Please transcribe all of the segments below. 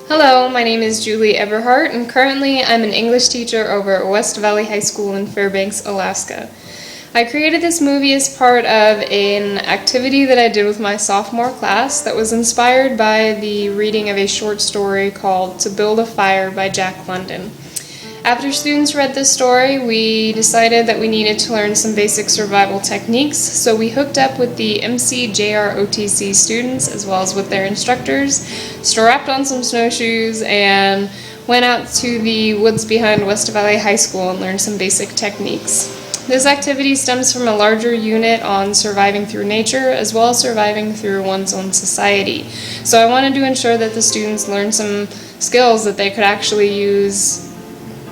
Hello, my name is Julie Everhart, and currently I'm an English teacher over at West Valley High School in Fairbanks, Alaska. I created this movie as part of an activity that I did with my sophomore class that was inspired by the reading of a short story called To Build a Fire by Jack London. After students read this story, we decided that we needed to learn some basic survival techniques, so we hooked up with the MCJROTC students as well as with their instructors, strapped on some snowshoes, and went out to the woods behind West Valley High School and learned some basic techniques. This activity stems from a larger unit on surviving through nature as well as surviving through one's own society. So I wanted to ensure that the students learned some skills that they could actually use,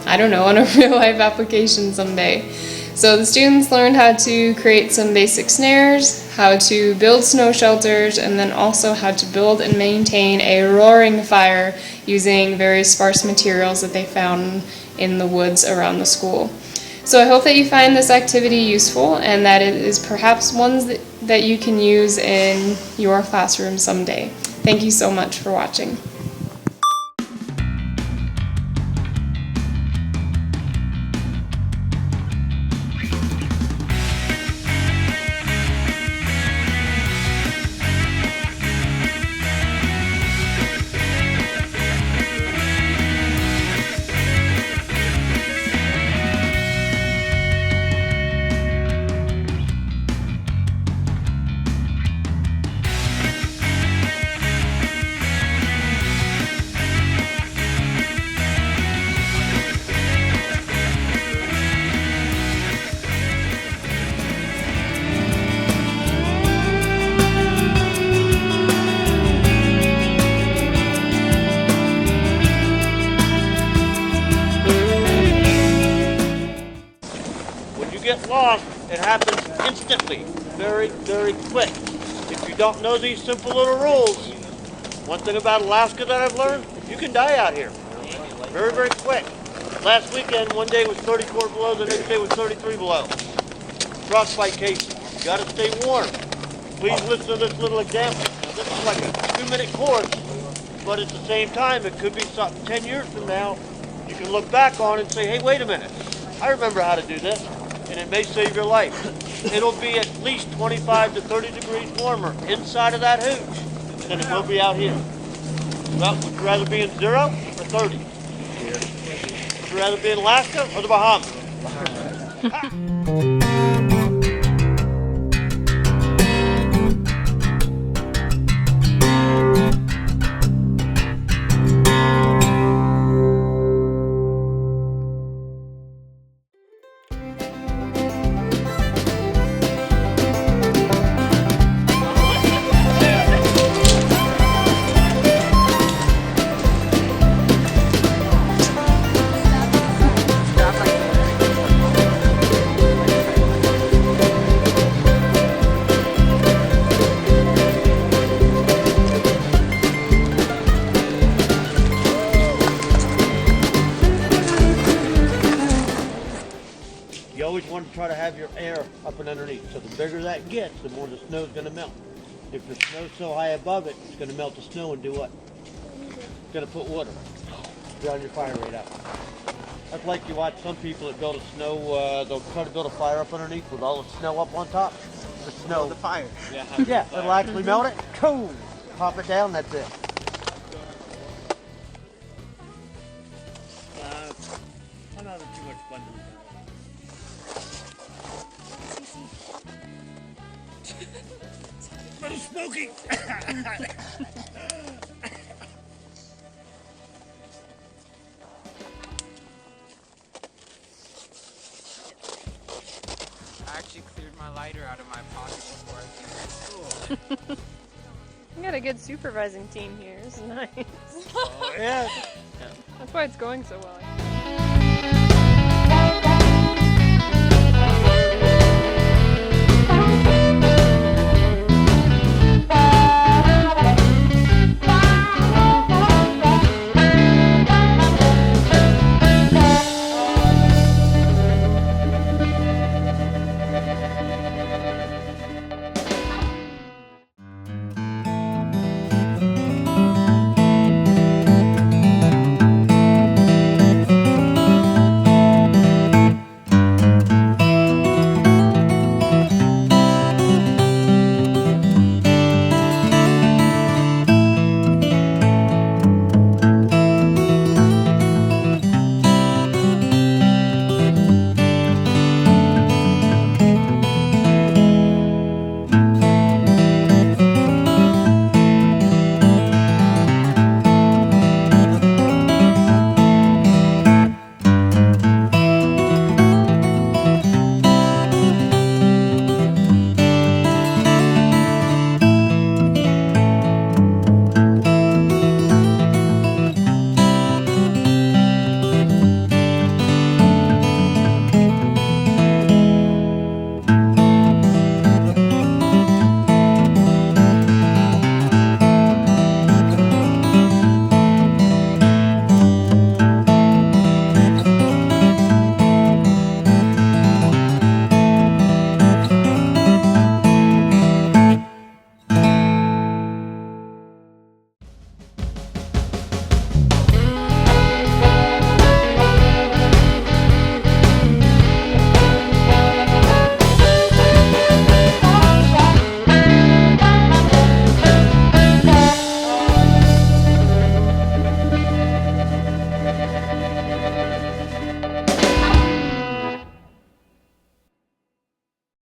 I don't know, on a real life application someday. So the students learned how to create some basic snares, how to build snow shelters, and then also how to build and maintain a roaring fire using various sparse materials that they found in the woods around the school. So I hope that you find this activity useful and that it is perhaps one that you can use in your classroom someday. Thank you so much for watching. Get lost, it happens instantly, very, very quick. If you don't know these simple little rules, one thing about Alaska that I've learned, you can die out here. Very, very quick. Last weekend, one day was 34 below, the next day was 33 below. Frostbite cases, you gotta stay warm. Please listen to this little example. Now, this is like a 2-minute course, but at the same time, it could be something 10 years from now, you can look back on and say, hey, wait a minute, I remember how to do this. And it may save your life. It'll be at least 25 to 30 degrees warmer inside of that hooch than it will be out here. Well, would you rather be in 0 or 30? Would you rather be in Alaska or the Bahamas? You always want to try to have your air up and underneath. So the bigger that gets, the more the snow is going to melt. If the snow's so high above it, it's going to melt the snow and do what? It's going to put water. Drown your fire rate out. That's like you watch some people that build a snow, they'll try to build a fire up underneath with all the snow up on top. The snow. The fire. Yeah, it'll actually melt it. Cool. Pop it down, that's it. I'm having too much fun with that. But smoking! I actually cleared my lighter out of my pocket before I came to school. We got a good supervising team here. It's nice. Oh, yeah. That's why it's going so well.